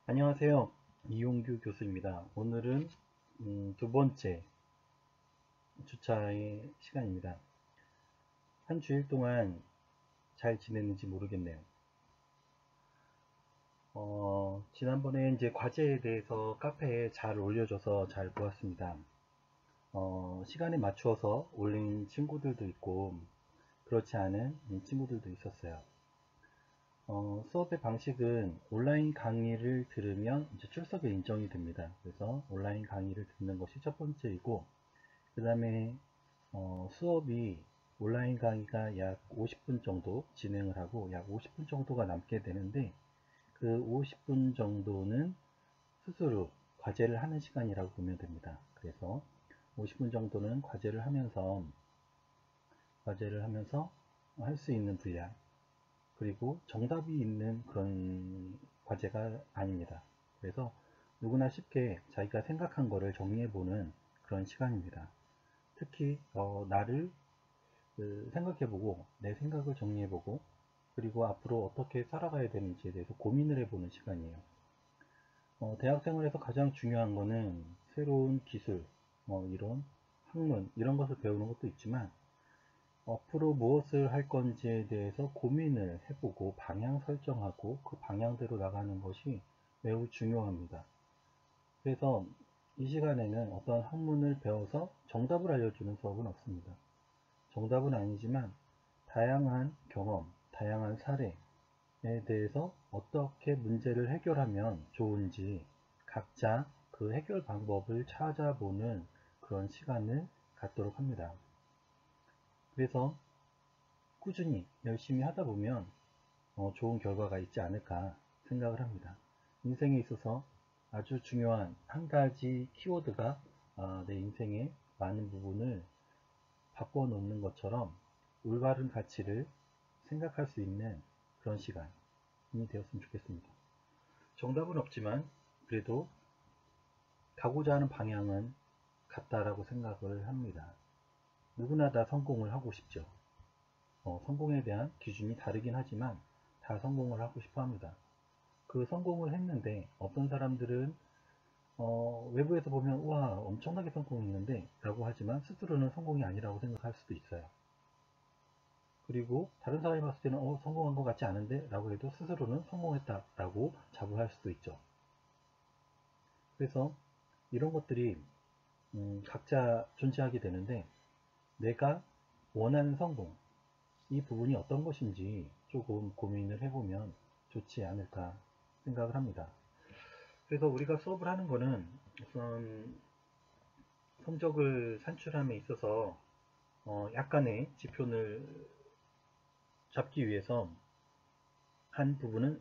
안녕하세요. 이용규 교수입니다. 오늘은 두 번째 주차의 시간입니다. 한 주일 동안 잘 지냈는지 모르겠네요. 지난번에 이제 과제에 대해서 카페에 잘 올려줘서 잘 보았습니다. 시간에 맞추어서 올린 친구들도 있고, 그렇지 않은 친구들도 있었어요. 수업의 방식은 온라인 강의를 들으면 이제 출석이 인정이 됩니다. 그래서 온라인 강의를 듣는 것이 첫 번째이고, 그 다음에 수업이 온라인 강의가 약 50분 정도 진행을 하고 약 50분 정도가 남게 되는데, 그 50분 정도는 스스로 과제를 하는 시간이라고 보면 됩니다. 그래서 50분 정도는 과제를 하면서 할 수 있는 분량, 그리고 정답이 있는 그런 과제가 아닙니다. 그래서 누구나 쉽게 자기가 생각한 거를 정리해보는 그런 시간입니다. 특히 나를 생각해보고 내 생각을 정리해보고, 그리고 앞으로 어떻게 살아가야 되는지에 대해서 고민을 해보는 시간이에요. 대학 생활에서 가장 중요한 거는 새로운 기술, 이론, 학문 이런 것을 배우는 것도 있지만, 앞으로 무엇을 할 건지에 대해서 고민을 해보고 방향 설정하고 그 방향대로 나가는 것이 매우 중요합니다. 그래서 이 시간에는 어떤 학문을 배워서 정답을 알려주는 수업은 없습니다. 정답은 아니지만 다양한 경험, 다양한 사례에 대해서 어떻게 문제를 해결하면 좋은지 각자 그 해결 방법을 찾아보는 그런 시간을 갖도록 합니다. 그래서 꾸준히 열심히 하다 보면 좋은 결과가 있지 않을까 생각을 합니다. 인생에 있어서 아주 중요한 한 가지 키워드가 내 인생의 많은 부분을 바꿔놓는 것처럼 올바른 가치를 생각할 수 있는 그런 시간이 되었으면 좋겠습니다. 정답은 없지만 그래도 가고자 하는 방향은 같다라고 생각을 합니다. 누구나 다 성공을 하고 싶죠. 성공에 대한 기준이 다르긴 하지만 다 성공을 하고 싶어 합니다. 그 성공을 했는데 어떤 사람들은 외부에서 보면 우와 엄청나게 성공했는데 라고 하지만 스스로는 성공이 아니라고 생각할 수도 있어요. 그리고 다른 사람이 봤을 때는 성공한 것 같지 않은데 라고 해도 스스로는 성공했다 라고 자부할 수도 있죠. 그래서 이런 것들이 각자 존재하게 되는데, 내가 원하는 성공, 이 부분이 어떤 것인지 조금 고민을 해보면 좋지 않을까 생각을 합니다. 그래서 우리가 수업을 하는 거는 우선 성적을 산출함에 있어서 약간의 지표를 잡기 위해서 한 부분은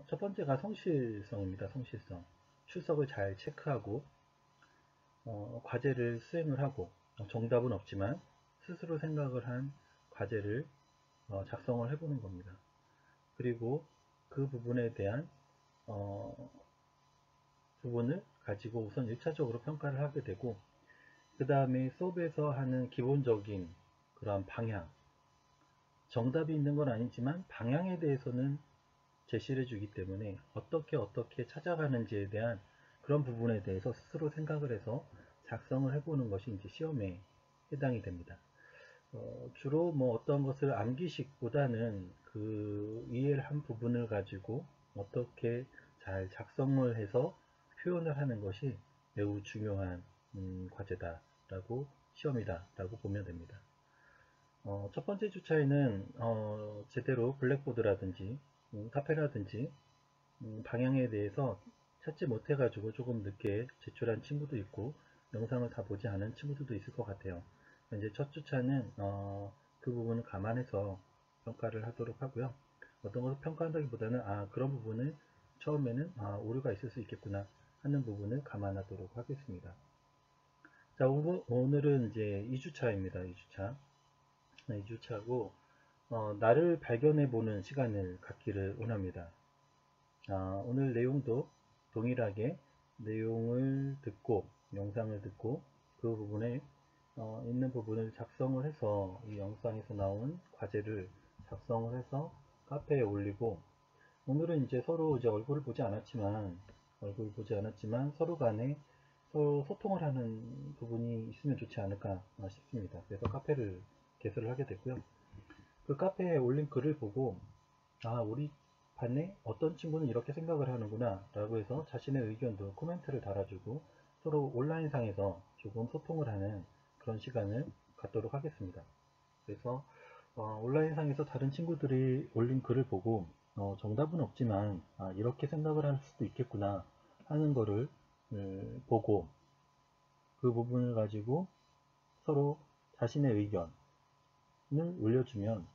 첫 번째가 성실성입니다. 성실성. 출석을 잘 체크하고 과제를 수행을 하고, 정답은 없지만 스스로 생각을 한 과제를 작성을 해보는 겁니다. 그리고 그 부분에 대한 부분을 가지고 우선 1차적으로 평가를 하게 되고, 그 다음에 수업에서 하는 기본적인 그러한 방향, 정답이 있는 건 아니지만 방향에 대해서는 제시를 해주기 때문에 어떻게 찾아가는지에 대한 그런 부분에 대해서 스스로 생각을 해서 작성을 해보는 것이 이제 시험에 해당이 됩니다. 주로 뭐 어떤 것을 암기식보다는 그 이해를 한 부분을 가지고 어떻게 잘 작성을 해서 표현을 하는 것이 매우 중요한 과제다라고, 시험이다라고 보면 됩니다. 첫 번째 주차에는 제대로 블랙보드라든지 카페라든지 방향에 대해서 찾지 못해가지고 조금 늦게 제출한 친구도 있고, 영상을 다 보지 않은 친구들도 있을 것 같아요. 이제 첫 주차는 그 부분을 감안해서 평가를 하도록 하고요. 어떤 것을 평가한다기보다는 그런 부분을 처음에는 오류가 있을 수 있겠구나 하는 부분을 감안하도록 하겠습니다. 자, 오늘은 이제 2주차입니다. 2주차. 2주차고 나를 발견해보는 시간을 갖기를 원합니다. 오늘 내용도 동일하게 내용을 듣고, 영상을 듣고 그 부분에 있는 부분을 작성을 해서 이 영상에서 나온 과제를 작성을 해서 카페에 올리고, 오늘은 이제 서로 이제 얼굴을 보지 않았지만 서로 간에 서로 소통을 하는 부분이 있으면 좋지 않을까 싶습니다. 그래서 카페를 개설을 하게 됐고요. 그 카페에 올린 글을 보고 우리 반에 어떤 친구는 이렇게 생각을 하는구나 라고 해서 자신의 의견도 코멘트를 달아주고 서로 온라인상에서 조금 소통을 하는 그런 시간을 갖도록 하겠습니다. 그래서 온라인상에서 다른 친구들이 올린 글을 보고 정답은 없지만 이렇게 생각을 할 수도 있겠구나 하는 거를 보고 그 부분을 가지고 서로 자신의 의견을 올려주면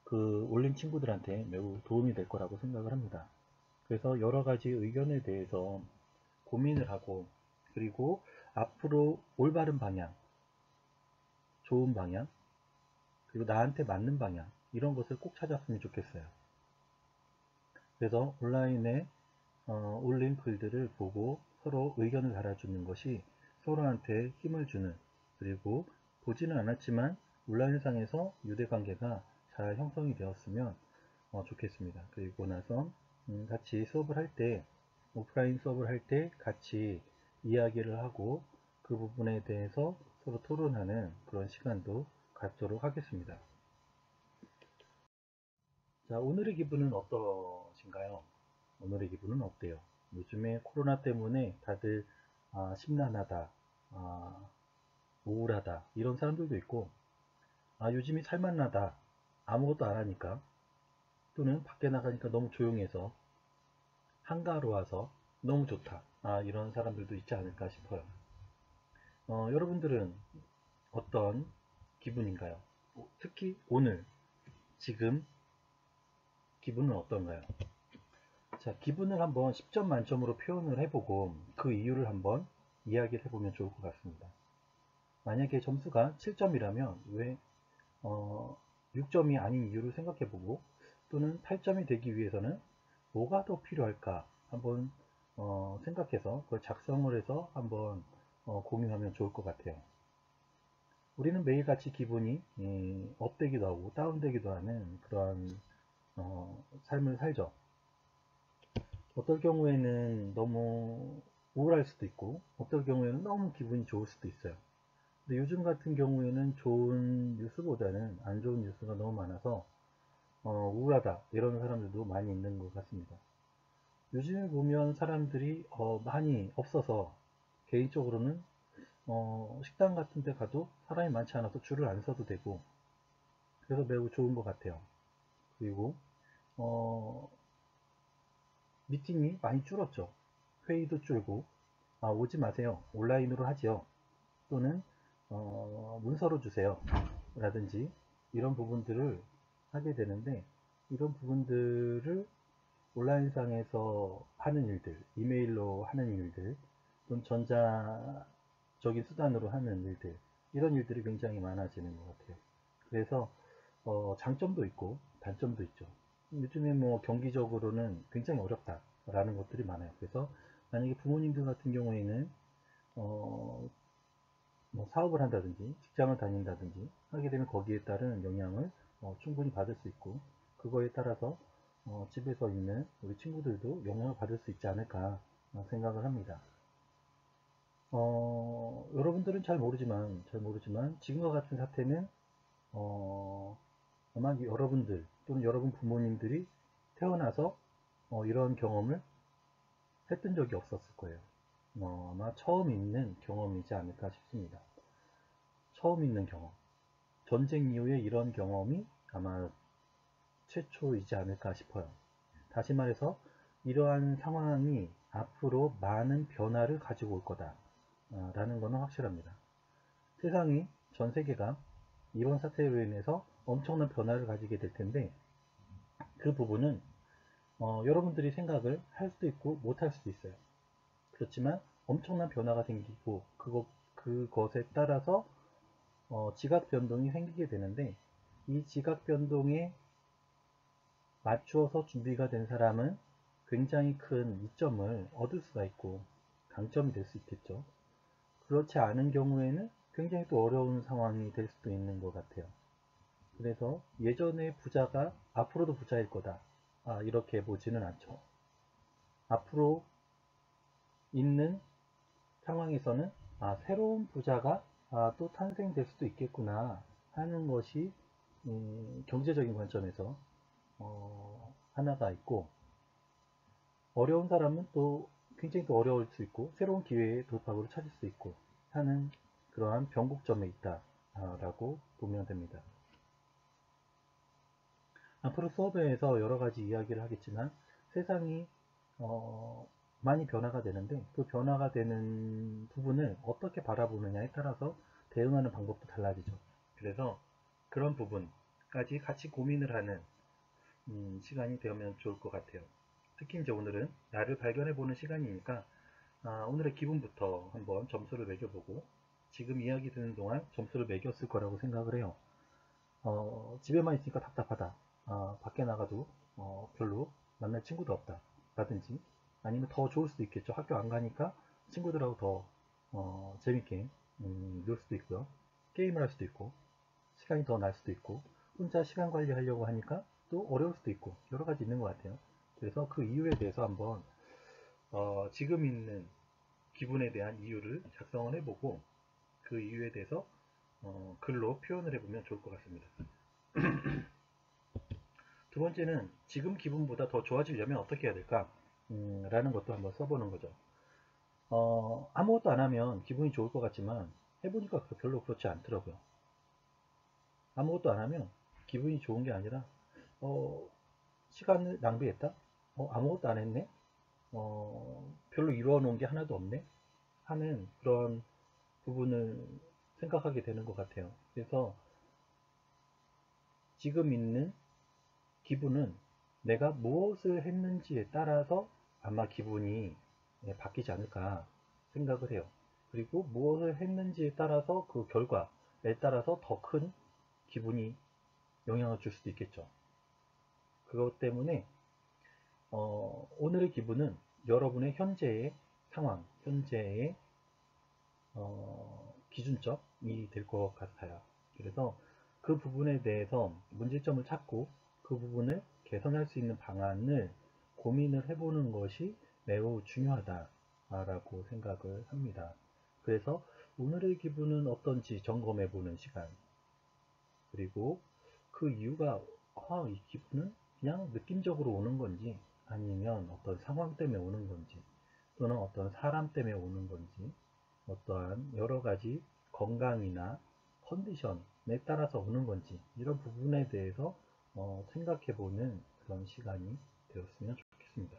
그 올린 친구들한테 매우 도움이 될 거라고 생각을 합니다. 그래서 여러 가지 의견에 대해서 고민을 하고 그리고 앞으로 올바른 방향, 좋은 방향, 그리고 나한테 맞는 방향 이런 것을 꼭 찾았으면 좋겠어요. 그래서 온라인에 올린 글들을 보고 서로 의견을 달아주는 것이 서로한테 힘을 주는, 그리고 보지는 않았지만 온라인상에서 유대관계가 잘 형성이 되었으면 좋겠습니다. 그리고 나서 같이 수업을 할 때, 오프라인 수업을 할 때 같이 이야기를 하고 그 부분에 대해서 서로 토론하는 그런 시간도 갖도록 하겠습니다. 자, 오늘의 기분은 어떠신가요? 오늘의 기분은 어때요? 요즘에 코로나 때문에 다들 심란하다, 우울하다 이런 사람들도 있고, 요즘이 살맛나다, 아무것도 안 하니까, 또는 밖에 나가니까 너무 조용해서 한가로워서 너무 좋다, 이런 사람들도 있지 않을까 싶어요. 여러분들은 어떤 기분인가요? 특히 오늘 지금 기분은 어떤가요? 자, 기분을 한번 10점 만점으로 표현을 해보고 그 이유를 한번 이야기를 해보면 좋을 것 같습니다. 만약에 점수가 7점이라면 왜 6점이 아닌 이유를 생각해보고, 또는 8점이 되기 위해서는 뭐가 더 필요할까 한번 생각해서 그걸 작성을 해서 한번 공유하면 좋을 것 같아요. 우리는 매일같이 기분이 업되기도 하고 다운되기도 하는 그러한 삶을 살죠. 어떨 경우에는 너무 우울할 수도 있고 어떨 경우에는 너무 기분이 좋을 수도 있어요. 근데 요즘 같은 경우에는 좋은 뉴스보다는 안 좋은 뉴스가 너무 많아서 우울하다 이런 사람들도 많이 있는 것 같습니다. 요즘에 보면 사람들이 많이 없어서 개인적으로는 식당 같은 데 가도 사람이 많지 않아서 줄을 안 서도 되고 그래서 매우 좋은 것 같아요. 그리고 미팅이 많이 줄었죠. 회의도 줄고 오지 마세요. 온라인으로 하지요. 또는 문서로 주세요. 라든지 이런 부분들을 하게 되는데, 이런 부분들을 온라인상에서 하는 일들, 이메일로 하는 일들, 또는 전자적인 수단으로 하는 일들, 이런 일들이 굉장히 많아지는 것 같아요. 그래서 장점도 있고 단점도 있죠. 요즘에 뭐 경기적으로는 굉장히 어렵다라는 것들이 많아요. 그래서 만약에 부모님들 같은 경우에는 뭐 사업을 한다든지 직장을 다닌다든지 하게 되면 거기에 따른 영향을 충분히 받을 수 있고, 그거에 따라서 집에서 있는 우리 친구들도 영향을 받을 수 있지 않을까 생각을 합니다. 여러분들은 잘 모르지만 지금과 같은 사태는 아마 여러분들 또는 여러분 부모님들이 태어나서 이런 경험을 했던 적이 없었을 거예요. 아마 처음 있는 경험이지 않을까 싶습니다. 처음 있는 경험. 전쟁 이후에 이런 경험이 아마 최초이지 않을까 싶어요. 다시 말해서 이러한 상황이 앞으로 많은 변화를 가지고 올 거다 라는 것은 확실합니다. 세상이, 전 세계가 이번 사태로 인해서 엄청난 변화를 가지게 될 텐데, 그 부분은 여러분들이 생각을 할 수도 있고 못할 수도 있어요. 그렇지만 엄청난 변화가 생기고 그것에 따라서 지각 변동이 생기게 되는데, 이 지각 변동에 맞추어서 준비가 된 사람은 굉장히 큰 이점을 얻을 수가 있고 강점이 될 수 있겠죠. 그렇지 않은 경우에는 굉장히 또 어려운 상황이 될 수도 있는 것 같아요. 그래서 예전의 부자가 앞으로도 부자일 거다, 이렇게 보지는 않죠. 앞으로 있는 상황에서는 새로운 부자가 또 탄생될 수도 있겠구나 하는 것이 경제적인 관점에서 하나가 있고, 어려운 사람은 또 굉장히 또 어려울 수 있고 새로운 기회의 돌파구를 찾을 수 있고 하는 그러한 변곡점에 있다 라고 보면 됩니다. 앞으로 수업에서 여러 가지 이야기를 하겠지만 세상이 많이 변화가 되는데, 그 변화가 되는 부분을 어떻게 바라보느냐에 따라서 대응하는 방법도 달라지죠. 그래서 그런 부분까지 같이 고민을 하는 시간이 되면 좋을 것 같아요. 특히 이제 오늘은 나를 발견해 보는 시간이니까 오늘의 기분부터 한번 점수를 매겨보고, 지금 이야기 듣는 동안 점수를 매겼을 거라고 생각을 해요. 집에만 있으니까 답답하다, 밖에 나가도 별로 만날 친구도 없다 라든지, 아니면 더 좋을 수도 있겠죠. 학교 안 가니까 친구들하고 더 재밌게 놀 수도 있고요. 게임을 할 수도 있고, 시간이 더 날 수도 있고, 혼자 시간 관리하려고 하니까 또 어려울 수도 있고, 여러 가지 있는 것 같아요. 그래서 그 이유에 대해서 한번 지금 있는 기분에 대한 이유를 작성을 해보고, 그 이유에 대해서 글로 표현을 해보면 좋을 것 같습니다. 두 번째는 지금 기분보다 더 좋아지려면 어떻게 해야 될까? 라는 것도 한번 써보는 거죠. 아무것도 안 하면 기분이 좋을 것 같지만 해보니까 별로 그렇지 않더라고요. 아무것도 안 하면 기분이 좋은 게 아니라 시간을 낭비했다? 아무것도 안 했네? 별로 이루어 놓은 게 하나도 없네? 하는 그런 부분을 생각하게 되는 것 같아요. 그래서 지금 있는 기분은 내가 무엇을 했는지에 따라서 아마 기분이 바뀌지 않을까 생각을 해요. 그리고 무엇을 했는지에 따라서 그 결과에 따라서 더 큰 기분이 영향을 줄 수도 있겠죠. 그것 때문에 오늘의 기분은 여러분의 현재의 상황, 현재의 기준점이 될 것 같아요. 그래서 그 부분에 대해서 문제점을 찾고 그 부분을 개선할 수 있는 방안을 고민을 해보는 것이 매우 중요하다라고 생각을 합니다. 그래서 오늘의 기분은 어떤지 점검해보는 시간, 그리고 그 이유가 이 기분은 그냥 느낌적으로 오는 건지, 아니면 어떤 상황 때문에 오는 건지, 또는 어떤 사람 때문에 오는 건지, 어떠한 여러 가지 건강이나 컨디션에 따라서 오는 건지, 이런 부분에 대해서 생각해 보는 그런 시간이 되었으면 좋겠습니다.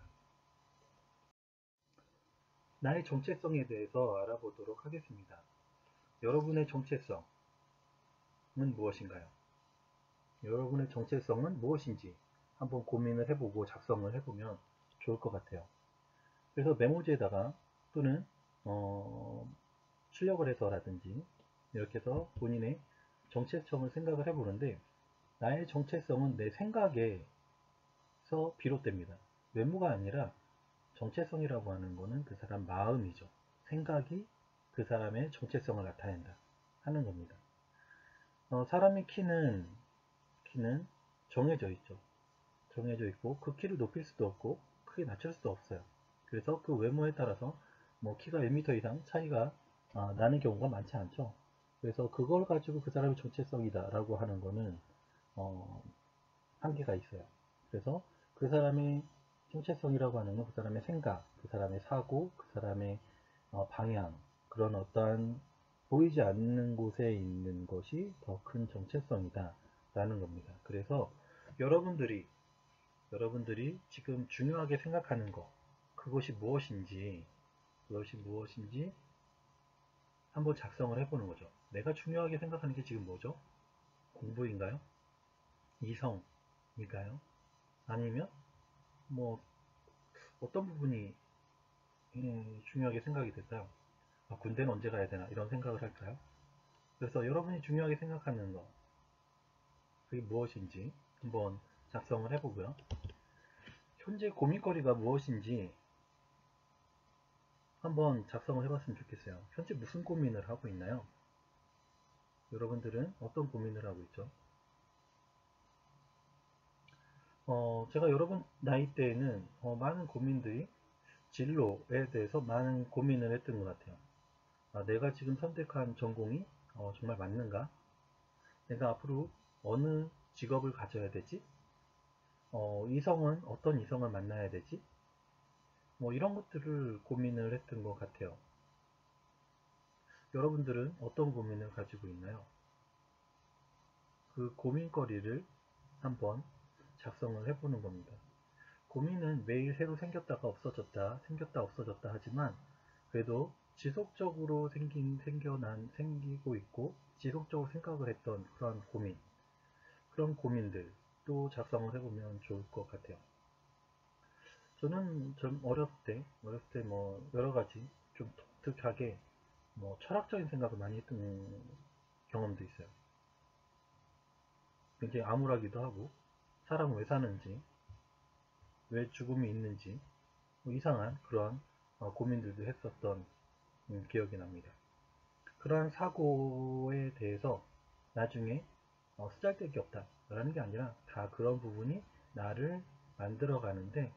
나의 정체성에 대해서 알아보도록 하겠습니다. 여러분의 정체성은 무엇인가요? 여러분의 정체성은 무엇인지 한번 고민을 해보고 작성을 해보면 좋을 것 같아요. 그래서 메모지에다가 또는 출력을 해서라든지 이렇게 해서 본인의 정체성을 생각을 해보는데, 나의 정체성은 내 생각에서 비롯됩니다. 외모가 아니라 정체성이라고 하는 것은 그 사람 마음이죠. 생각이 그 사람의 정체성을 나타낸다 하는 겁니다. 사람의 키는 정해져 있죠. 정해져 있고 그 키를 높일 수도 없고 크게 낮출 수도 없어요. 그래서 그 외모에 따라서 키가 1m 이상 차이가 나는 경우가 많지 않죠. 그래서 그걸 가지고 그 사람의 정체성이다 라고 하는 거는 한계가 있어요. 그래서 그 사람의 정체성이라고 하는 건 그 사람의 생각, 그 사람의 사고, 그 사람의 방향, 그런 어떠한 보이지 않는 곳에 있는 것이 더 큰 정체성이다 라는 겁니다. 그래서 여러분들이 지금 중요하게 생각하는 것, 그것이 무엇인지 한번 작성을 해보는 거죠. 내가 중요하게 생각하는 게 지금 뭐죠? 공부인가요? 이성일까요? 아니면 어떤 부분이 중요하게 생각이 될까요? 군대는 언제 가야 되나 이런 생각을 할까요? 그래서 여러분이 중요하게 생각하는 것, 그게 무엇인지 한번 작성을 해보고요. 현재 고민거리가 무엇인지 한번 작성을 해봤으면 좋겠어요. 현재 무슨 고민을 하고 있나요? 여러분들은 어떤 고민을 하고 있죠? 제가 여러분 나이대에는 많은 고민들이 진로에 대해서 많은 고민을 했던 것 같아요. 내가 지금 선택한 전공이 정말 맞는가? 내가 앞으로 어느 직업을 가져야 되지? 이성은 어떤 이성을 만나야 되지? 뭐 이런 것들을 고민을 했던 것 같아요. 여러분들은 어떤 고민을 가지고 있나요? 그 고민거리를 한번 작성을 해보는 겁니다. 고민은 매일 새로 생겼다가 없어졌다, 생겼다 없어졌다 하지만 그래도 지속적으로 생기고 있고 지속적으로 생각을 했던 그런 고민, 그런 고민들 또 작성을 해보면 좋을 것 같아요. 저는 좀 어렸을 때 뭐 여러 가지 좀 독특하게 뭐 철학적인 생각을 많이 했던 경험도 있어요. 굉장히 암울하기도 하고 사람은 왜 사는지, 왜 죽음이 있는지 뭐 이상한 그런 고민들도 했었던 기억이 납니다. 그러한 사고에 대해서 나중에 쓰잘데기 없다 라는 게 아니라 다 그런 부분이 나를 만들어 가는데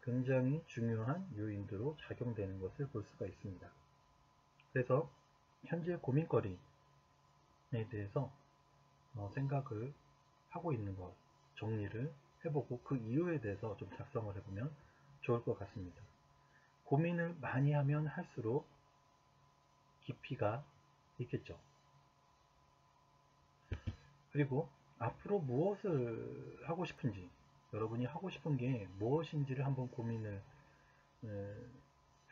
굉장히 중요한 요인으로 작용되는 것을 볼 수가 있습니다. 그래서 현재 고민거리에 대해서 생각을 하고 있는 것 정리를 해보고 그 이유에 대해서 좀 작성을 해보면 좋을 것 같습니다. 고민을 많이 하면 할수록 깊이가 있겠죠. 그리고 앞으로 무엇을 하고 싶은지, 여러분이 하고 싶은 게 무엇인지를 한번 고민을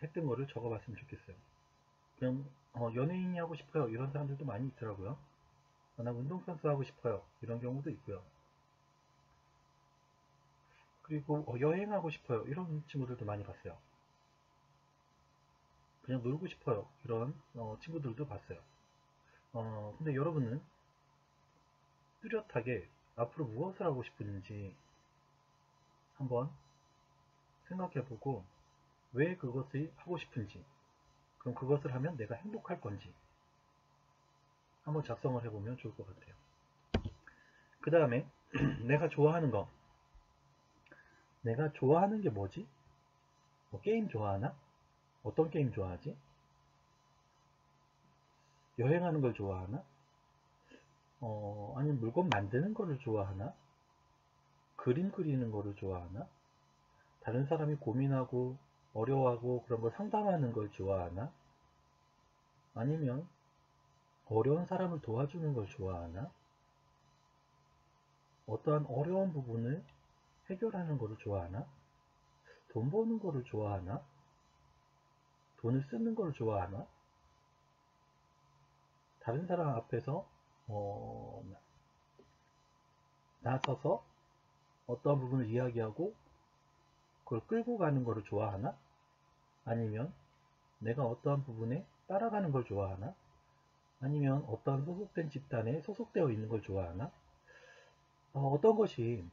했던 거를 적어봤으면 좋겠어요. 그냥 연예인이 하고 싶어요 이런 사람들도 많이 있더라고요. 나 운동선수 하고 싶어요 이런 경우도 있고요. 그리고 여행하고 싶어요 이런 친구들도 많이 봤어요. 그냥 놀고 싶어요 이런 친구들도 봤어요. 근데 여러분은 뚜렷하게 앞으로 무엇을 하고 싶은지 한번 생각해보고 왜 그것을 하고 싶은지, 그럼 그것을 하면 내가 행복할 건지 한번 작성을 해보면 좋을 것 같아요. 그 다음에 내가 좋아하는 거, 내가 좋아하는 게 뭐지? 뭐 게임 좋아하나? 어떤 게임 좋아하지? 여행하는 걸 좋아하나? 아니면 물건 만드는 거를 좋아하나? 그림 그리는 거를 좋아하나? 다른 사람이 고민하고 어려워하고 그런 걸 상담하는 걸 좋아하나? 아니면 어려운 사람을 도와주는 걸 좋아하나? 어떠한 어려운 부분을 해결하는 거를 좋아하나? 돈 버는 거를 좋아하나? 돈을 쓰는 걸 좋아하나? 다른 사람 앞에서 나서서 어떠한 부분을 이야기하고 그걸 끌고 가는 거를 좋아하나? 아니면 내가 어떠한 부분에 따라가는 걸 좋아하나? 아니면 어떠한 소속된 집단에 소속되어 있는 걸 좋아하나? 어떤 것이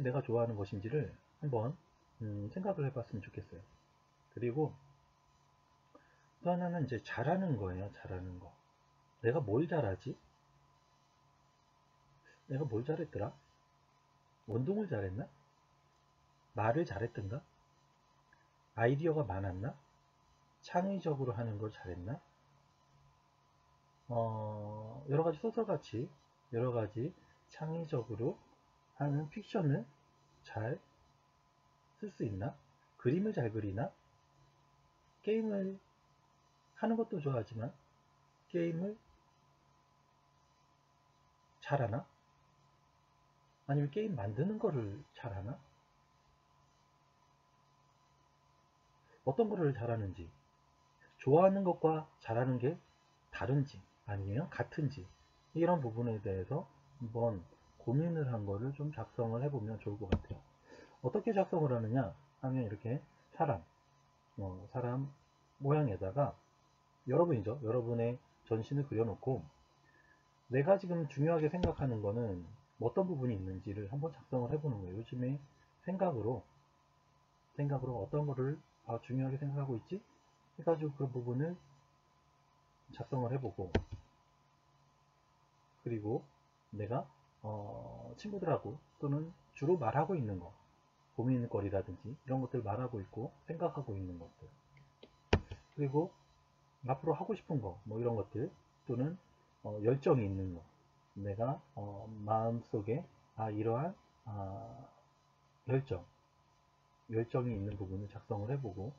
내가 좋아하는 것인지를 한번 생각을 해봤으면 좋겠어요. 그리고 또 하나는 이제 잘하는 거예요. 잘하는 거. 내가 뭘 잘하지? 내가 뭘 잘했더라? 운동을 잘했나? 말을 잘했던가? 아이디어가 많았나? 창의적으로 하는 걸 잘했나? 여러 가지 소설같이 여러 가지 창의적으로 하는 픽션을 잘 쓸 수 있나? 그림을 잘 그리나? 게임을 하는 것도 좋아하지만 게임을 잘하나? 아니면 게임 만드는 거를 잘하나? 어떤 거를 잘하는지, 좋아하는 것과 잘하는 게 다른지 아니면 같은지 이런 부분에 대해서 한번 고민을 한 거를 좀 작성을 해보면 좋을 것 같아요. 어떻게 작성을 하느냐 하면 이렇게 사람 모양에다가 여러분이죠. 여러분의 전신을 그려놓고 내가 지금 중요하게 생각하는 거는 어떤 부분이 있는지를 한번 작성을 해보는 거예요. 요즘에 생각으로 어떤 거를 중요하게 생각하고 있지? 해가지고 그 부분을 작성을 해보고 그리고 내가 친구들하고 또는 주로 말하고 있는 거, 고민거리라든지 이런 것들 말하고 있고 생각하고 있는 것들, 그리고 앞으로 하고 싶은 거, 뭐 이런 것들, 또는 열정이 있는 거, 내가 마음속에 이러한 아, 열정이 있는 부분을 작성을 해보고,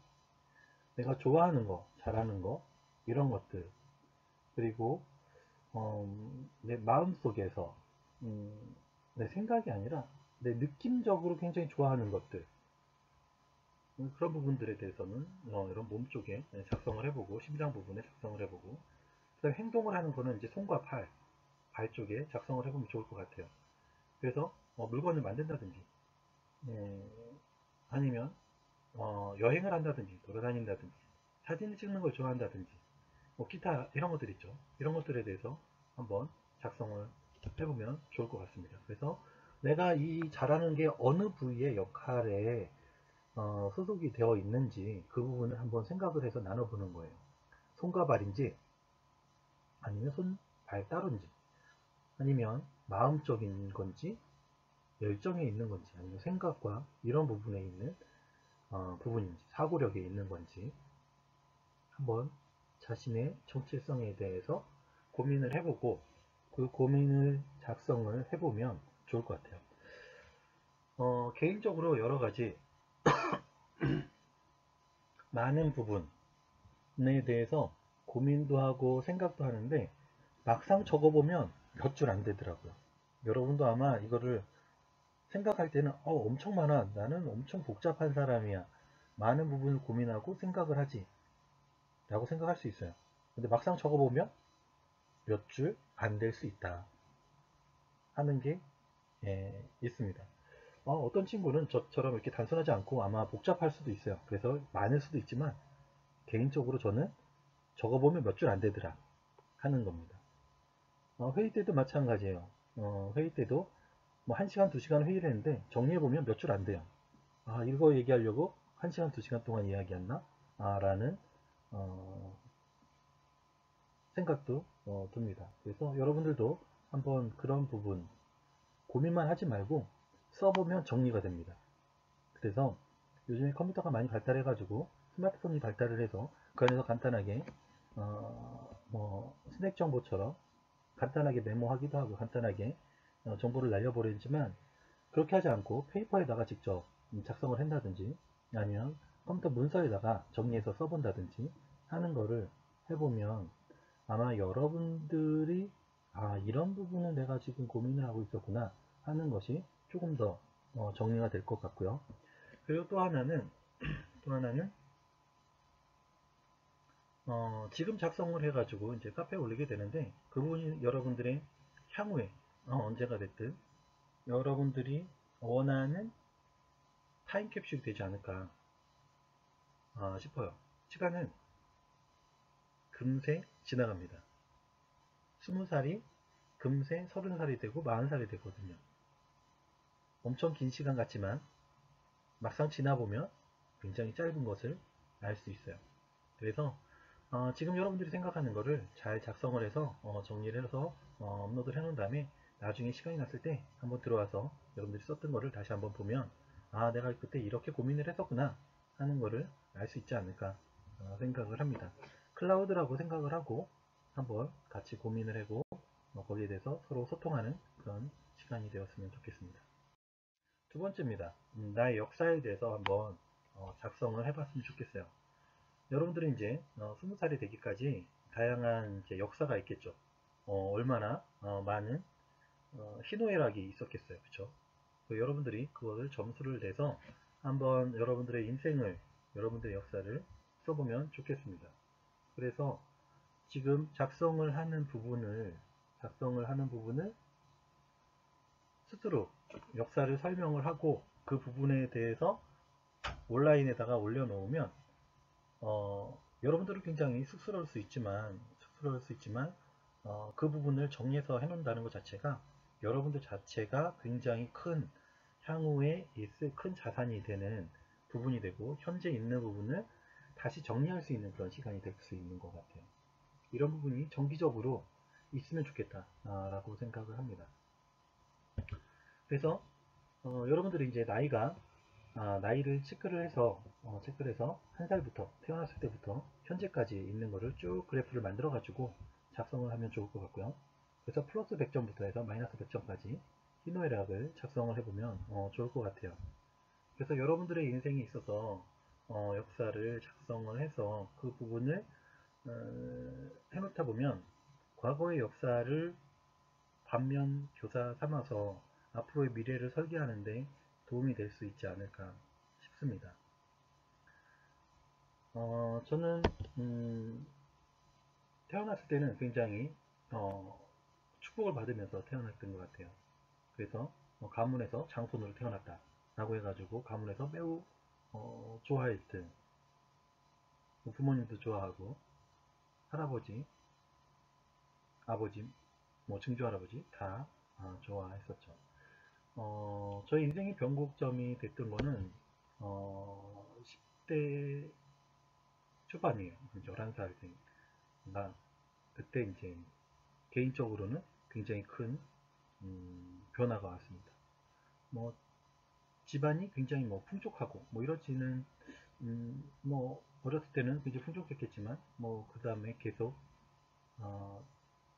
내가 좋아하는 거, 잘하는 거, 이런 것들, 그리고 내 마음속에서 내 생각이 아니라 내 느낌적으로 굉장히 좋아하는 것들, 그런 부분들에 대해서는 이런 몸 쪽에 작성을 해보고, 심장 부분에 작성을 해보고, 그다음에 행동을 하는 거는 이제 손과 발 쪽에 작성을 해보면 좋을 것 같아요. 그래서 물건을 만든다든지, 아니면 여행을 한다든지, 돌아다닌다든지, 사진을 찍는 걸 좋아한다든지, 뭐 기타 이런 것들 있죠. 이런 것들에 대해서 한번 작성을 해보면 좋을 것 같습니다. 그래서 내가 이 잘하는 게 어느 부위의 역할에 소속이 되어 있는지 그 부분을 한번 생각을 해서 나눠보는 거예요. 손과 발인지, 아니면 손, 발 따로인지, 아니면 마음적인 건지, 열정에 있는 건지, 아니면 생각과 이런 부분에 있는 부분인지, 사고력에 있는 건지 한번 자신의 정체성에 대해서 고민을 해보고, 그 고민을 작성을 해보면 좋을 것 같아요. 개인적으로 여러 가지 많은 부분에 대해서 고민도 하고 생각도 하는데, 막상 적어보면 몇 줄 안 되더라고요. 여러분도 아마 이거를 생각할 때는 엄청 많아, 나는 엄청 복잡한 사람이야, 많은 부분을 고민하고 생각을 하지 라고 생각할 수 있어요. 근데 막상 적어보면 몇 줄 안 될 수 있다 하는 게 있습니다. 어떤 친구는 저처럼 이렇게 단순하지 않고 아마 복잡할 수도 있어요. 그래서 많을 수도 있지만, 개인적으로 저는 적어보면 몇 줄 안 되더라 하는 겁니다. 회의 때도 마찬가지예요. 회의 때도 뭐 1시간, 2시간 회의를 했는데 정리해보면 몇 줄 안 돼요. 이거 얘기하려고 1시간, 2시간 동안 이야기했나? 라는 생각도 듭니다. 그래서 여러분들도 한번 그런 부분 고민만 하지 말고 써보면 정리가 됩니다. 그래서 요즘에 컴퓨터가 많이 발달해가지고 스마트폰이 발달을 해서 그 안에서 간단하게 뭐 스낵 정보처럼 간단하게 메모하기도 하고 간단하게 정보를 날려버리지만, 그렇게 하지 않고 페이퍼에다가 직접 작성을 한다든지, 아니면 컴퓨터 문서에다가 정리해서 써본다든지 하는 거를 해보면, 아마 여러분들이 이런 부분은 내가 지금 고민을 하고 있었구나 하는 것이 조금 더 정리가 될 것 같고요. 그리고 또 하나는 지금 작성을 해가지고 이제 카페에 올리게 되는데, 그 부분이 여러분들의 향후에 언제가 됐든 여러분들이 원하는 타임캡슐이 되지 않을까 싶어요. 시간은 금세 지나갑니다. 20살이 금세 30살이 되고 40살이 되거든요. 엄청 긴 시간 같지만 막상 지나보면 굉장히 짧은 것을 알 수 있어요. 그래서 지금 여러분들이 생각하는 거를 잘 작성을 해서 정리를 해서 업로드를 해놓은 다음에, 나중에 시간이 났을 때 한번 들어와서 여러분들이 썼던 거를 다시 한번 보면, 내가 그때 이렇게 고민을 했었구나 하는 거를 알 수 있지 않을까 생각을 합니다. 클라우드라고 생각을 하고 한번 같이 고민을 하고 거기에 대해서 서로 소통하는 그런 시간이 되었으면 좋겠습니다. 두 번째입니다. 나의 역사에 대해서 한번 작성을 해봤으면 좋겠어요. 여러분들은 이제 20살이 되기까지 다양한 이제 역사가 있겠죠. 얼마나 많은 희노애락이 있었겠어요. 그쵸? 여러분들이 그것을 점수를 내서 한번 여러분들의 인생을, 여러분들의 역사를 써보면 좋겠습니다. 그래서 지금 작성을 하는 부분을 스스로 역사를 설명을 하고, 그 부분에 대해서 온라인에다가 올려놓으면 여러분들은 굉장히 쑥스러울 수 있지만 그 부분을 정리해서 해놓는다는 것 자체가 여러분들 자체가 굉장히 큰, 향후에 있을 큰 자산이 되는 부분이 되고, 현재 있는 부분을 다시 정리할 수 있는 그런 시간이 될 수 있는 것 같아요. 이런 부분이 정기적으로 있으면 좋겠다 라고 생각을 합니다. 그래서 여러분들이 이제 나이를 체크를 해서 한 살부터 태어났을 때부터 현재까지 있는 거를 쭉 그래프를 만들어 가지고 작성을 하면 좋을 것 같고요. 그래서 플러스 100점부터 해서 마이너스 100점까지 희노애락을 작성을 해보면 좋을 것 같아요. 그래서 여러분들의 인생에 있어서 역사를 작성을 해서 그 부분을 해놓다 보면 과거의 역사를 반면 교사 삼아서 앞으로의 미래를 설계하는데 도움이 될 수 있지 않을까 싶습니다. 저는 태어났을 때는 굉장히 축복을 받으면서 태어났던 것 같아요. 그래서 가문에서 장손으로 태어났다 라고 해가지고 가문에서 매우 좋아했던, 부모님도 좋아하고 할아버지, 아버지, 증조할아버지 다 좋아했었죠. 저희 인생의 변곡점이 됐던 거는 10대 초반이에요. 11살 때가 그때 이제 개인적으로는 굉장히 큰 변화가 왔습니다. 뭐 집안이 굉장히 풍족하고 이렇지는 어렸을 때는 굉장히 풍족했겠지만 그 다음에 계속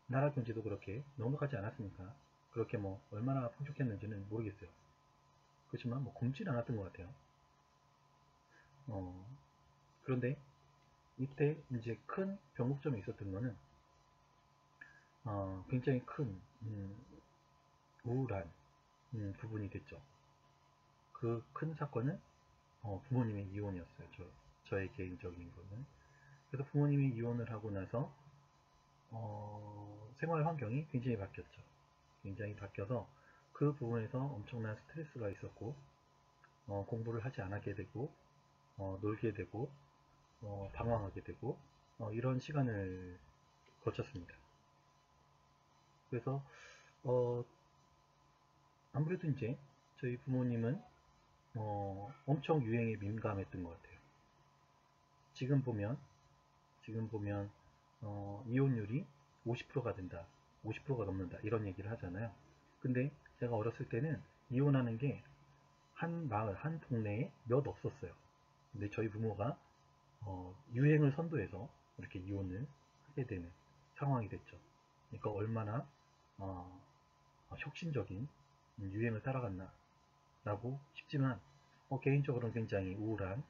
나라 경제도 그렇게 넉넉하지 않았으니까 그렇게 얼마나 풍족했는지는 모르겠어요. 그렇지만 굶지는 않았던 것 같아요. 그런데 이때 이제 큰 변곡점이 있었던 거는 굉장히 큰 우울한 부분이 됐죠. 그 큰 사건은 부모님의 이혼이었어요. 저의 개인적인 거는. 그래서 부모님이 이혼을 하고 나서 생활 환경이 굉장히 바뀌었죠. 굉장히 바뀌어서 그 부분에서 엄청난 스트레스가 있었고 공부를 하지 않게 되고 놀게 되고 방황하게 되고 이런 시간을 거쳤습니다. 그래서 아무래도 이제 저희 부모님은 엄청 유행에 민감했던 것 같아요. 지금 보면 이혼율이 50%가 된다, 50%가 넘는다 이런 얘기를 하잖아요. 근데 제가 어렸을 때는 이혼하는 게 한 마을, 한 동네에 몇 없었어요. 근데 저희 부모가 유행을 선도해서 이렇게 이혼을 하게 되는 상황이 됐죠. 그러니까 얼마나 어, 혁신적인 유행을 따라갔나 라고 싶지만 개인적으로는 굉장히 우울한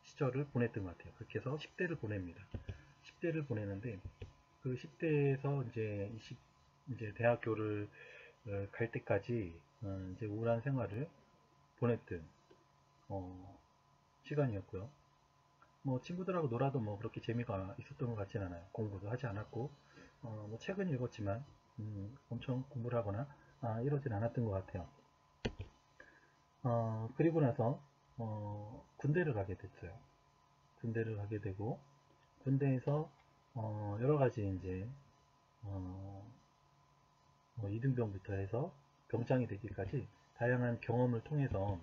시절을 보냈던 것 같아요. 그렇게 해서 10대를 보냅니다. 10대를 보내는데 그 10대에서 이제 대학교를 갈 때까지 이제 우울한 생활을 보냈던 시간이었고요. 친구들하고 놀아도 그렇게 재미가 있었던 것 같진 않아요. 공부도 하지 않았고 책은 읽었지만 엄청 공부를 하거나 이러진 않았던 것 같아요. 그리고 나서 군대를 가게 됐어요. 군대를 가게 되고 군대에서 여러 가지 이제 이등병부터 해서 병장이 되기까지 다양한 경험을 통해서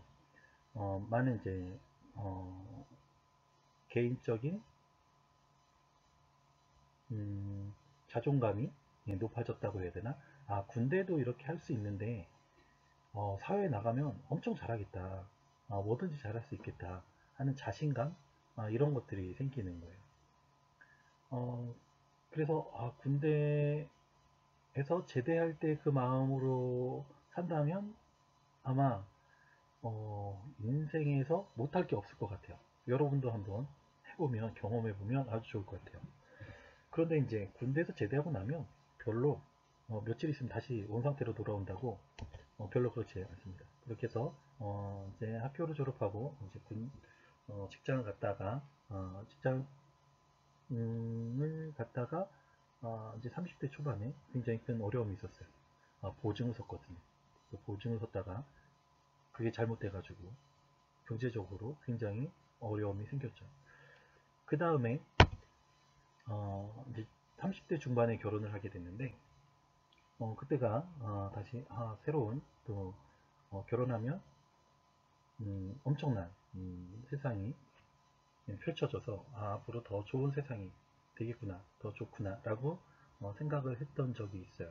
많은 이제 개인적인 자존감이 높아졌다고 해야 되나? 군대도 이렇게 할 수 있는데 사회에 나가면 엄청 잘하겠다. 뭐든지 잘할 수 있겠다 하는 자신감, 이런 것들이 생기는 거예요. 그래서 군대에서 제대할 때 그 마음으로 산다면 아마 인생에서 못할 게 없을 것 같아요. 여러분도 한번 해보면, 경험해보면 아주 좋을 것 같아요. 그런데 이제 군대에서 제대하고 나면 별로 며칠 있으면 다시 원상태로 돌아온다고 별로 그렇지 않습니다. 그렇게 해서 이제 학교를 졸업하고 이제 직장을 갔다가 직장을 갔다가 이제 30대 초반에 굉장히 큰 어려움이 있었어요. 보증을 섰거든요. 그 보증을 섰다가 그게 잘못돼가지고 경제적으로 굉장히 어려움이 생겼죠. 그 다음에 이제 30대 중반에 결혼을 하게 됐는데 그때가 다시 새로운 또 결혼하면 엄청난 세상이 펼쳐져서 앞으로 더 좋은 세상이 되겠구나, 더 좋구나 라고 생각을 했던 적이 있어요.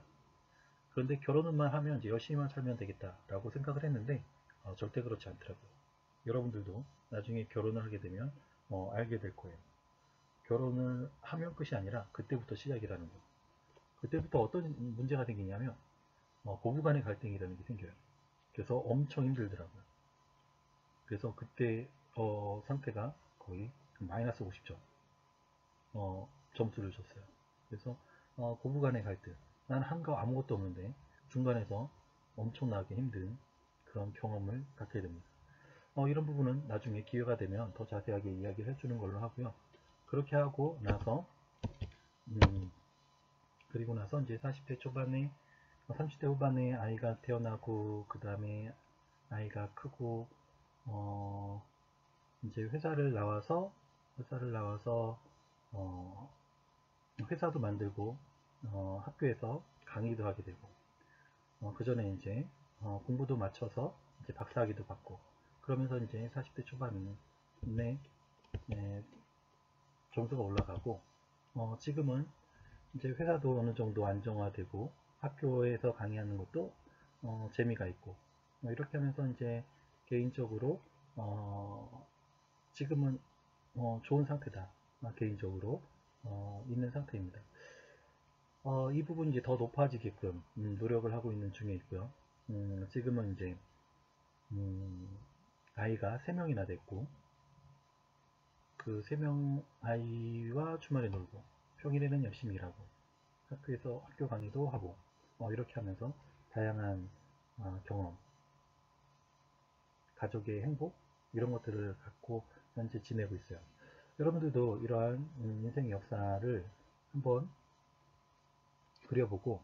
그런데 결혼만 하면 이제 열심히만 살면 되겠다라고 생각을 했는데 절대 그렇지 않더라고요. 여러분들도 나중에 결혼을 하게 되면 알게 될 거예요. 결혼을 하면 끝이 아니라 그때부터 시작이라는 거. 그때부터 어떤 문제가 생기냐면 고부간의 갈등이라는 게 생겨요. 그래서 엄청 힘들더라고요. 그래서 그때 상태가 거의 마이너스 50점 점수를 줬어요. 그래서 고부간의 갈등, 난 한가 아무것도 없는데 중간에서 엄청나게 힘든 그런 경험을 갖게 됩니다. 이런 부분은 나중에 기회가 되면 더 자세하게 이야기를 해주는 걸로 하고요. 그렇게 하고 나서 그리고 나서 이제 40대 초반에 30대 후반에 아이가 태어나고 그 다음에 아이가 크고 이제 회사를 나와서 회사도 만들고 학교에서 강의도 하게 되고 그 전에 이제 공부도 마쳐서 이제 박사학위도 받고 그러면서 이제 40대 초반에 점수가 올라가고 지금은 이제 회사도 어느 정도 안정화되고 학교에서 강의하는 것도 재미가 있고 이렇게 하면서 이제 개인적으로 지금은 좋은 상태다. 개인적으로 있는 상태입니다. 이 부분 이제 더 높아지게끔 노력을 하고 있는 중에 있고요. 지금은 이제 아이가 3명이나 됐고 그 3명 아이와 주말에 놀고 평일에는 열심히 일하고 학교에서 학교 강의도 하고 이렇게 하면서 다양한 경험, 가족의 행복 이런 것들을 갖고 현재 지내고 있어요. 여러분들도 이러한 인생의 역사를 한번 그려보고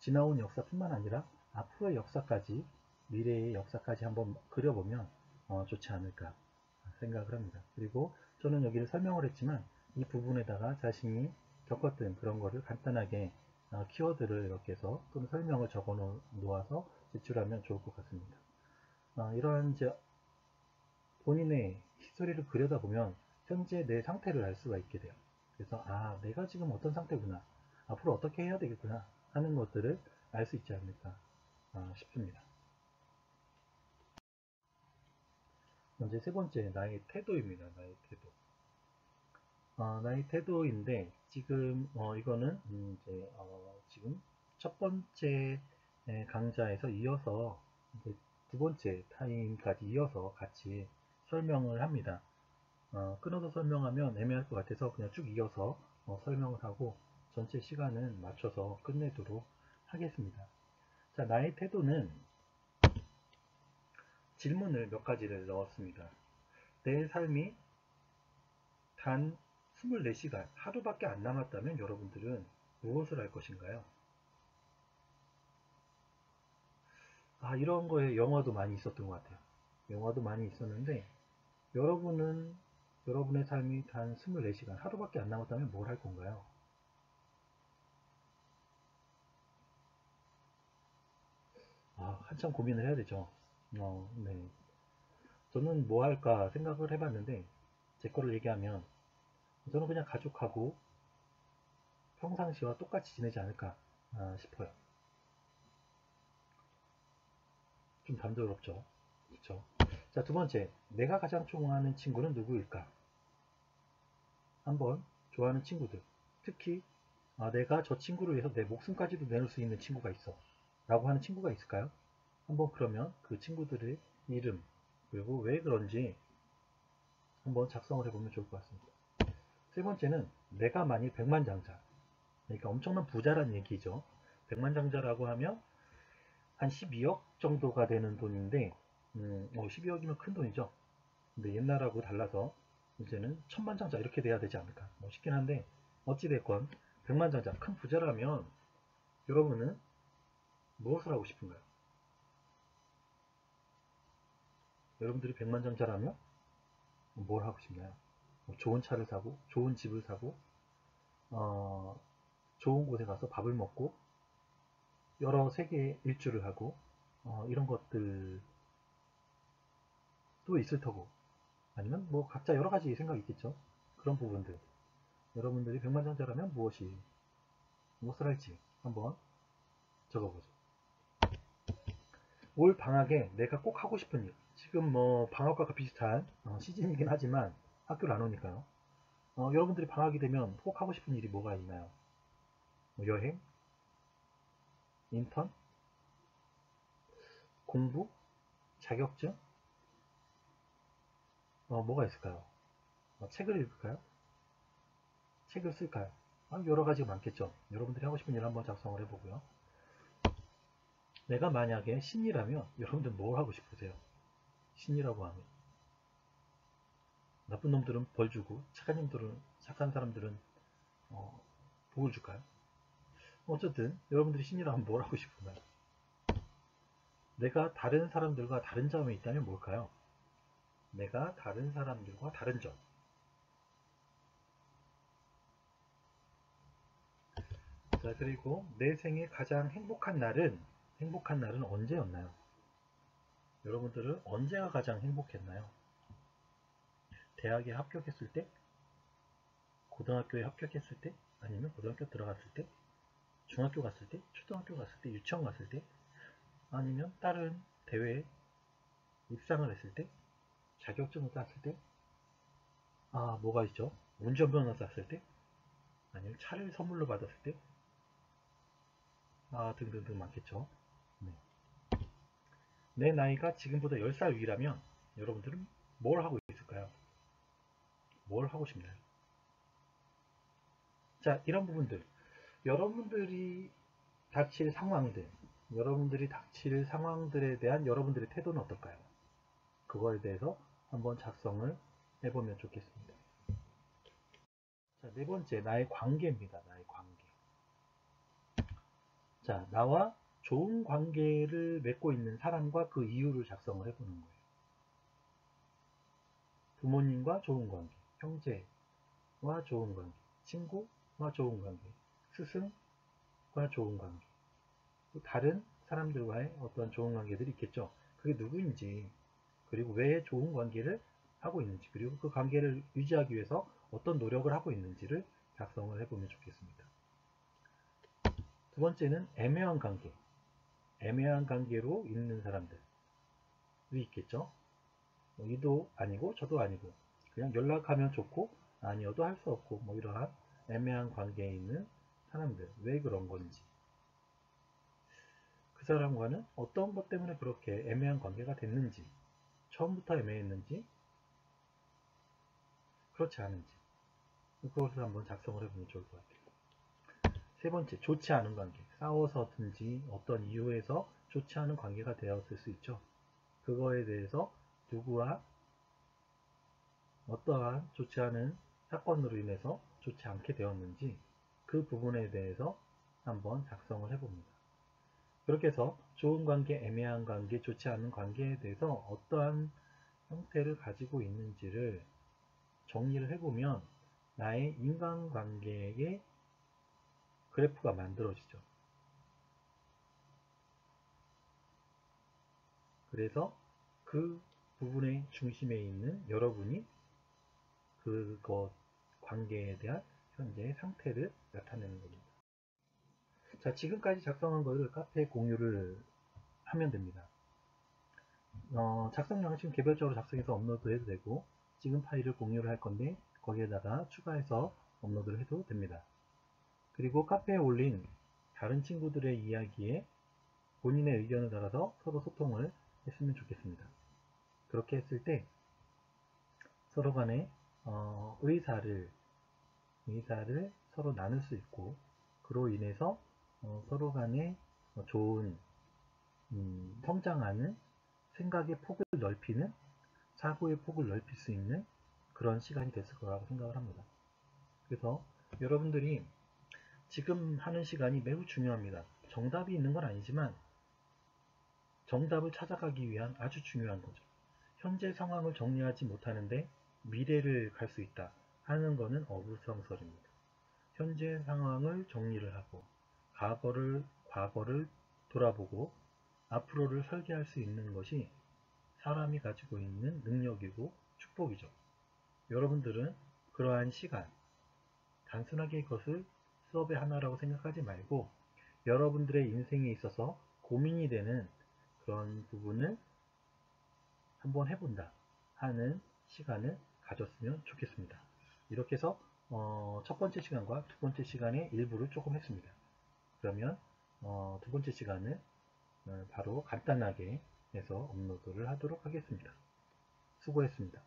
지나온 역사뿐만 아니라 앞으로의 역사까지 미래의 역사까지 한번 그려보면 좋지 않을까 생각을 합니다. 그리고 저는 여기를 설명을 했지만 이 부분에다가 자신이 겪었던 그런 거를 간단하게 키워드를 이렇게 해서 또는 설명을 적어 놓아서 제출하면 좋을 것 같습니다. 이러한 이제 본인의 히스토리를 그려다보면 현재 내 상태를 알 수가 있게 돼요. 그래서 내가 지금 어떤 상태구나, 앞으로 어떻게 해야 되겠구나 하는 것들을 알 수 있지 않을까 싶습니다. 이제 세 번째, 나의 태도입니다. 나의 태도. 나의 태도인데 지금 이거는 이제 지금 첫 번째 강좌에서 이어서 이제 두 번째 타임까지 이어서 같이 설명을 합니다. 끊어서 설명하면 애매할 것 같아서 그냥 쭉 이어서 설명을 하고 전체 시간은 맞춰서 끝내도록 하겠습니다. 자, 나의 태도는 질문을 몇 가지를 넣었습니다. 내 삶이 단 24시간, 하루밖에 안 남았다면 여러분들은 무엇을 할 것인가요? 이런 거에 영화도 많이 있었던 것 같아요. 영화도 많이 있었는데 여러분은 여러분의 삶이 단 24시간, 하루밖에 안 남았다면 뭘 할 건가요? 한참 고민을 해야 되죠. 네. 저는 뭐 할까 생각을 해봤는데 제 거를 얘기하면 저는 그냥 가족하고 평상시와 똑같이 지내지 않을까 싶어요. 좀 단조롭죠. 그렇죠? 자, 두 번째, 내가 가장 좋아하는 친구는 누구일까? 한번 좋아하는 친구들, 특히 내가 저 친구를 위해서 내 목숨까지도 내놓을 수 있는 친구가 있어 라고 하는 친구가 있을까요? 한번 그러면 그 친구들의 이름 그리고 왜 그런지 한번 작성을 해보면 좋을 것 같습니다. 세 번째는 내가 만일 백만장자, 그러니까 엄청난 부자란 얘기죠. 백만장자라고 하면 한 12억 정도가 되는 돈인데 12억이면 큰 돈이죠. 근데 옛날하고 달라서 이제는 천만장자 이렇게 돼야 되지 않을까 싶긴 한데 어찌됐건 백만장자 큰 부자라면 여러분은 무엇을 하고 싶은가요? 여러분들이 백만장자라면 뭘 하고 싶나요? 좋은 차를 사고 좋은 집을 사고 좋은 곳에 가서 밥을 먹고 여러 세계 일주를 하고 이런 것들도 있을 테고 아니면 뭐 각자 여러 가지 생각이 있겠죠. 그런 부분들 여러분들이 백만장자라면 무엇을 할지 한번 적어보죠. 올 방학에 내가 꼭 하고 싶은 일. 지금 뭐 방학과 비슷한 시즌이긴 하지만 학교를 안 오니까요. 여러분들이 방학이 되면 꼭 하고 싶은 일이 뭐가 있나요? 뭐 여행? 인턴? 공부? 자격증? 뭐가 있을까요? 책을 읽을까요? 책을 쓸까요? 여러 가지가 많겠죠. 여러분들이 하고 싶은 일 한번 작성을 해보고요. 내가 만약에 신이라면 여러분들 뭘 하고 싶으세요? 신이라고 하면 나쁜 놈들은 벌 주고 착한 사람들은 복을 줄까요? 어쨌든 여러분들이 신이라면 뭘 하고 싶은가요? 내가 다른 사람들과 다른 점이 있다면 뭘까요? 내가 다른 사람들과 다른 점. 자, 그리고 내 생에 가장 행복한 날은 언제였나요? 여러분들은 언제가 가장 행복했나요? 대학에 합격했을 때? 고등학교에 합격했을 때? 아니면 고등학교 들어갔을 때? 중학교 갔을 때? 초등학교 갔을 때? 유치원 갔을 때? 아니면 다른 대회에 입상을 했을 때? 자격증을 땄을 때? 뭐가 있죠? 운전면허 땄을 때? 아니면 차를 선물로 받았을 때? 등등등 많겠죠. 네. 내 나이가 지금보다 10살 위라면 여러분들은 뭘 하고 있을까요? 뭘 하고 싶나요? 자, 이런 부분들. 여러분들이 여러분들이 닥칠 상황들에 대한 여러분들의 태도는 어떨까요? 그거에 대해서 한번 작성을 해보면 좋겠습니다. 자, 네 번째, 나의 관계입니다. 나의 관계. 자, 나와 좋은 관계를 맺고 있는 사람과 그 이유를 작성을 해보는 거예요. 부모님과 좋은 관계, 형제와 좋은 관계, 친구와 좋은 관계, 스승과 좋은 관계, 또 다른 사람들과의 어떤 좋은 관계들이 있겠죠. 그게 누구인지, 그리고 왜 좋은 관계를 하고 있는지, 그리고 그 관계를 유지하기 위해서 어떤 노력을 하고 있는지를 작성을 해보면 좋겠습니다. 두 번째는 애매한 관계. 애매한 관계로 있는 사람들이 있겠죠. 이도 아니고 저도 아니고 그냥 연락하면 좋고 아니어도 할 수 없고 이러한 애매한 관계에 있는 사람들. 왜 그런 건지, 그 사람과는 어떤 것 때문에 그렇게 애매한 관계가 됐는지, 처음부터 애매했는지 그렇지 않은지, 그것을 한번 작성을 해보면 좋을 것 같아요. 세 번째, 좋지 않은 관계. 싸워서든지 어떤 이유에서 좋지 않은 관계가 되었을 수 있죠. 그거에 대해서 누구와 어떠한 좋지 않은 사건으로 인해서 좋지 않게 되었는지 그 부분에 대해서 한번 작성을 해봅니다. 그렇게 해서 좋은 관계, 애매한 관계, 좋지 않은 관계에 대해서 어떠한 형태를 가지고 있는지를 정리를 해보면 나의 인간관계의 그래프가 만들어지죠. 그래서 그 부분의 중심에 있는 여러분이 그것 관계에 대한 현재의 상태를 나타내는 겁니다. 자, 지금까지 작성한 것을 카페에 공유를 하면 됩니다. 작성량은 지금 개별적으로 작성해서 업로드해도 되고, 지금 파일을 공유를 할 건데 거기에다가 추가해서 업로드를 해도 됩니다. 그리고 카페에 올린 다른 친구들의 이야기에 본인의 의견을 달아서 서로 소통을 했으면 좋겠습니다. 그렇게 했을 때 서로 간에 의사를 서로 나눌 수 있고, 그로 인해서 서로 간에 좋은 성장하는 생각의 폭을 넓히는, 사고의 폭을 넓힐 수 있는 그런 시간이 됐을 거라고 생각을 합니다. 그래서 여러분들이 지금 하는 시간이 매우 중요합니다. 정답이 있는 건 아니지만 정답을 찾아가기 위한 아주 중요한 거죠. 현재 상황을 정리하지 못하는데 미래를 갈 수 있다 하는 것은 어불성설입니다. 현재 상황을 정리를 하고 과거를 돌아보고 앞으로를 설계할 수 있는 것이 사람이 가지고 있는 능력이고 축복이죠. 여러분들은 그러한 시간, 단순하게 그것을 수업의 하나라고 생각하지 말고 여러분들의 인생에 있어서 고민이 되는 그런 부분을 한번 해본다 하는 시간을 가졌으면 좋겠습니다. 이렇게 해서 첫 번째 시간과 두 번째 시간의 일부를 조금 했습니다. 그러면 두 번째 시간을 바로 간단하게 해서 업로드를 하도록 하겠습니다. 수고했습니다.